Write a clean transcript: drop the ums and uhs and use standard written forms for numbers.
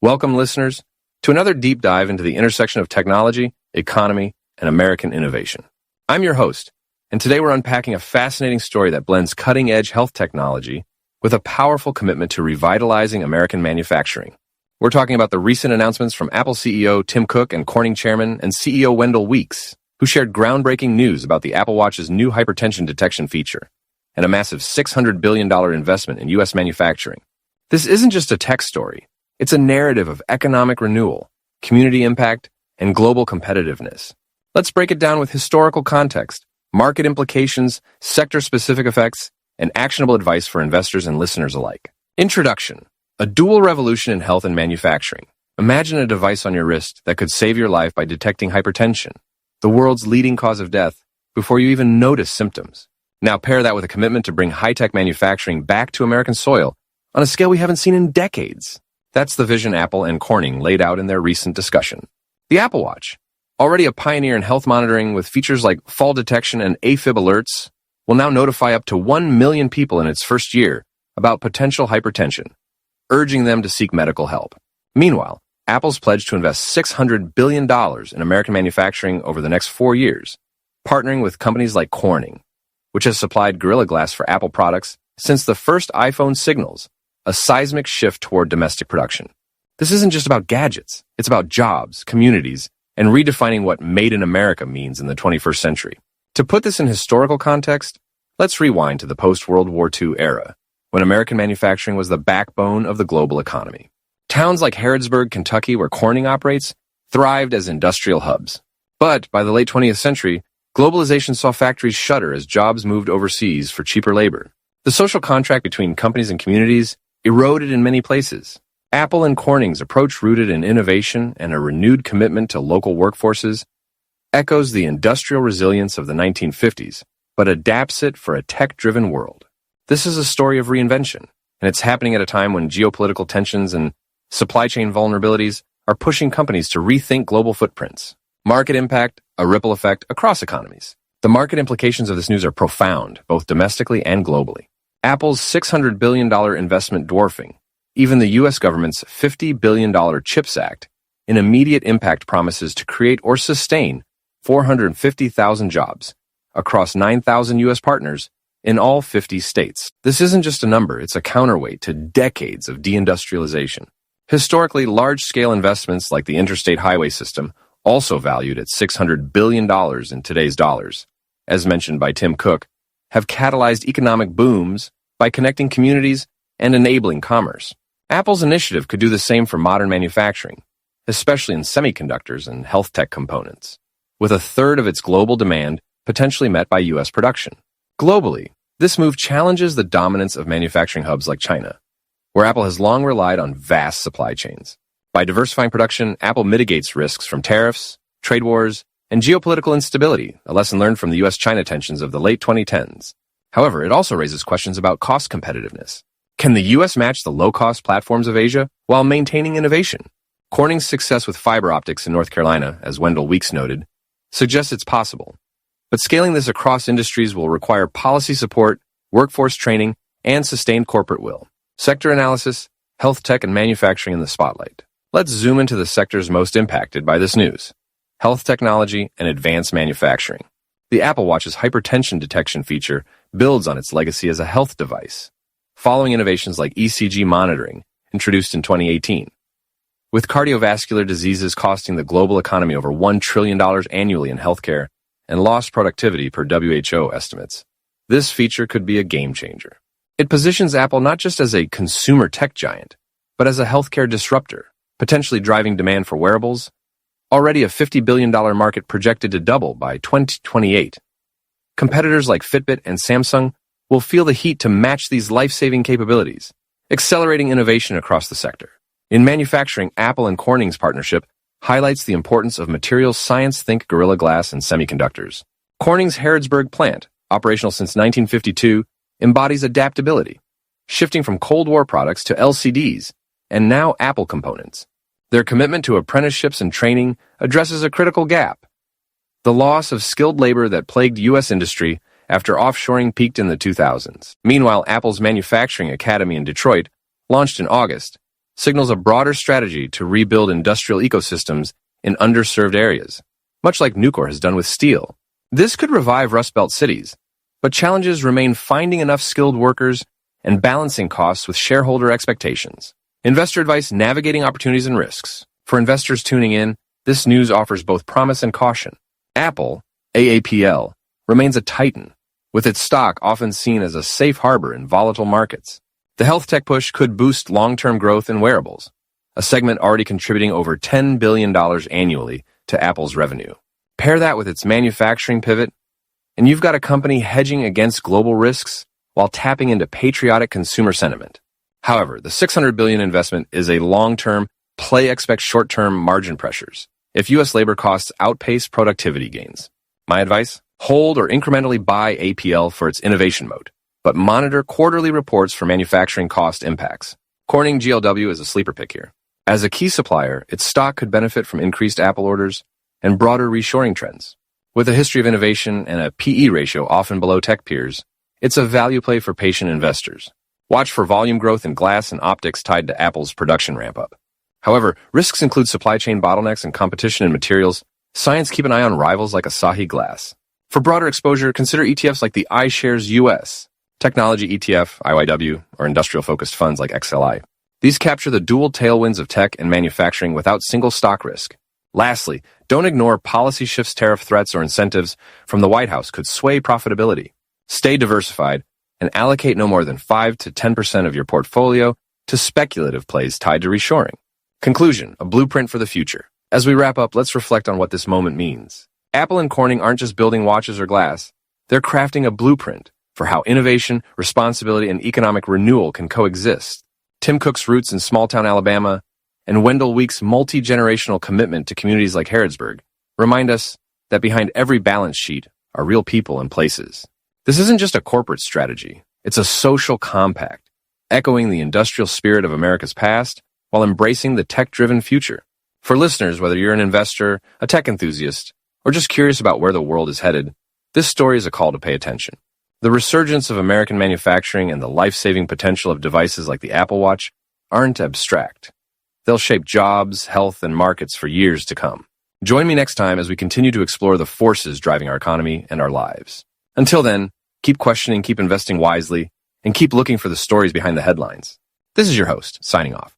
Welcome, listeners, to another deep dive into the intersection of technology, economy, and American innovation. I'm your host, and today we're unpacking a fascinating story that blends cutting-edge health technology with a powerful commitment to revitalizing American manufacturing. We're talking about the recent announcements from Apple CEO Tim Cook and Corning Chairman and CEO Wendell Weeks, who shared groundbreaking news about the Apple Watch's new hypertension detection feature and a massive $600 billion investment in U.S. manufacturing. This isn't just a tech story. It's a narrative of economic renewal, community impact, and global competitiveness. Let's break it down with historical context, market implications, sector-specific effects, and actionable advice for investors and listeners alike. Introduction. A dual revolution in health and manufacturing. Imagine a device on your wrist that could save your life by detecting hypertension, the world's leading cause of death, before you even notice symptoms. Now pair that with a commitment to bring high-tech manufacturing back to American soil on a scale we haven't seen in decades. That's the vision Apple and Corning laid out in their recent discussion. The Apple Watch, already a pioneer in health monitoring with features like fall detection and AFib alerts, will now notify up to 1 million people in its first year about potential hypertension, urging them to seek medical help. Meanwhile, Apple's pledged to invest $600 billion in American manufacturing over the next 4 years, partnering with companies like Corning, which has supplied Gorilla Glass for Apple products since the first iPhone signals a seismic shift toward domestic production. This isn't just about gadgets. It's about jobs, communities, and redefining what Made in America means in the 21st century. To put this in historical context, let's rewind to the post-World War II era, when American manufacturing was the backbone of the global economy. Towns like Harrodsburg, Kentucky, where Corning operates, thrived as industrial hubs. But by the late 20th century, globalization saw factories shutter as jobs moved overseas for cheaper labor. The social contract between companies and communities eroded in many places. Apple and Corning's approach, rooted in innovation and a renewed commitment to local workforces, echoes the industrial resilience of the 1950s, but adapts it for a tech-driven world. This is a story of reinvention, and it's happening at a time when geopolitical tensions and supply chain vulnerabilities are pushing companies to rethink global footprints. Market impact, a ripple effect across economies. The market implications of this news are profound, both domestically and globally. Apple's $600 billion investment dwarfing even the U.S. government's $50 billion CHIPS Act in immediate impact promises to create or sustain 450,000 jobs across 9,000 U.S. partners in all 50 states. This isn't just a number, it's a counterweight to decades of deindustrialization. Historically, large-scale investments like the interstate highway system, also valued at $600 billion in today's dollars, as mentioned by Tim Cook, have catalyzed economic booms by connecting communities and enabling commerce. Apple's initiative could do the same for modern manufacturing, especially in semiconductors and health tech components, with a third of its global demand potentially met by U.S. production. Globally, this move challenges the dominance of manufacturing hubs like China, where Apple has long relied on vast supply chains. By diversifying production, Apple mitigates risks from tariffs, trade wars, and geopolitical instability, a lesson learned from the U.S.-China tensions of the late 2010s. However, it also raises questions about cost competitiveness. Can the U.S. match the low-cost platforms of Asia while maintaining innovation? Corning's success with fiber optics in North Carolina, as Wendell Weeks noted, suggests it's possible. But scaling this across industries will require policy support, workforce training, and sustained corporate will. Sector analysis, health tech, and manufacturing in the spotlight. Let's zoom into the sectors most impacted by this news: health technology and advanced manufacturing. The Apple Watch's hypertension detection feature builds on its legacy as a health device, following innovations like ECG monitoring, introduced in 2018. With cardiovascular diseases costing the global economy over $1 trillion annually in healthcare and lost productivity per WHO estimates, this feature could be a game changer. It positions Apple not just as a consumer tech giant, but as a healthcare disruptor, potentially driving demand for wearables, already a $50 billion market projected to double by 2028. Competitors like Fitbit and Samsung will feel the heat to match these life-saving capabilities, accelerating innovation across the sector. In manufacturing, Apple and Corning's partnership highlights the importance of materials science. Think Gorilla Glass and semiconductors. Corning's Harrodsburg plant, operational since 1952, embodies adaptability, shifting from Cold War products to LCDs and now Apple components. Their commitment to apprenticeships and training addresses a critical gap: the loss of skilled labor that plagued U.S. industry after offshoring peaked in the 2000s. Meanwhile, Apple's Manufacturing Academy in Detroit, launched in August, signals a broader strategy to rebuild industrial ecosystems in underserved areas, much like Nucor has done with steel. This could revive Rust Belt cities, but challenges remain finding enough skilled workers and balancing costs with shareholder expectations. Investor advice: navigating opportunities and risks. For investors tuning in, this news offers both promise and caution. Apple, AAPL, remains a titan, with its stock often seen as a safe harbor in volatile markets. The health tech push could boost long-term growth in wearables, a segment already contributing over $10 billion annually to Apple's revenue. Pair that with its manufacturing pivot, and you've got a company hedging against global risks while tapping into patriotic consumer sentiment. However, the $600 billion investment is a long-term play. Expect short-term margin pressures if U.S. labor costs outpace productivity gains. My advice: hold or incrementally buy APL for its innovation mode, but monitor quarterly reports for manufacturing cost impacts. Corning GLW is a sleeper pick here. As a key supplier, its stock could benefit from increased Apple orders and broader reshoring trends. With a history of innovation and a PE ratio often below tech peers, it's a value play for patient investors. Watch for volume growth in glass and optics tied to Apple's production ramp-up. However, risks include supply chain bottlenecks and competition in materials. Science: keep an eye on rivals like Asahi Glass. For broader exposure, consider ETFs like the iShares US, Technology ETF, IYW, or industrial-focused funds like XLI. These capture the dual tailwinds of tech and manufacturing without single stock risk. Lastly, don't ignore policy shifts. Tariff threats or incentives from the White House could sway profitability. Stay diversified and allocate no more than 5 to 10% of your portfolio to speculative plays tied to reshoring. Conclusion: a blueprint for the future. As we wrap up, let's reflect on what this moment means. Apple and Corning aren't just building watches or glass. They're crafting a blueprint for how innovation, responsibility, and economic renewal can coexist. Tim Cook's roots in small-town Alabama and Wendell Weeks' multi-generational commitment to communities like Harrodsburg remind us that behind every balance sheet are real people and places. This isn't just a corporate strategy. It's a social compact, echoing the industrial spirit of America's past while embracing the tech-driven future. For listeners, whether you're an investor, a tech enthusiast, or just curious about where the world is headed, this story is a call to pay attention. The resurgence of American manufacturing and the life-saving potential of devices like the Apple Watch aren't abstract. They'll shape jobs, health, and markets for years to come. Join me next time as we continue to explore the forces driving our economy and our lives. Until then, keep questioning, keep investing wisely, and keep looking for the stories behind the headlines. This is your host, signing off.